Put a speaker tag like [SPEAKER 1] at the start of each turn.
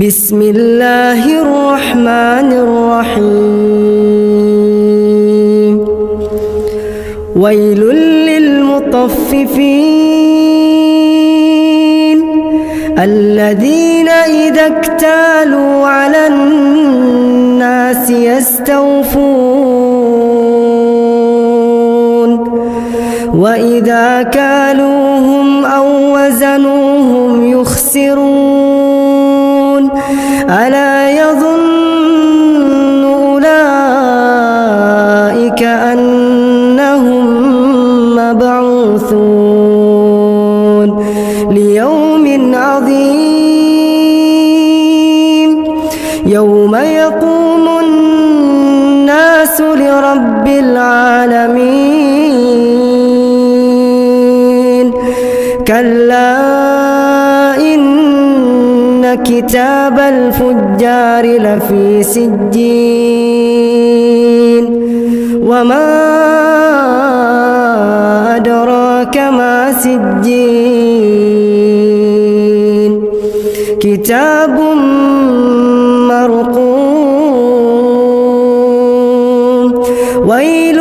[SPEAKER 1] بسم الله الرحمن الرحيم ويل للمطففين الذين إذا اكتالوا على الناس يستوفون وإذا كالوهم أو وزنوهم يخسرون ألا يظن أولئك أنهم مبعوثون ليوم عظيم يوم يقوم الناس لرب العالمين كلا إن كتاب الفجار لفي سجين وما أدراك ما سجين كتاب مرقوم ويل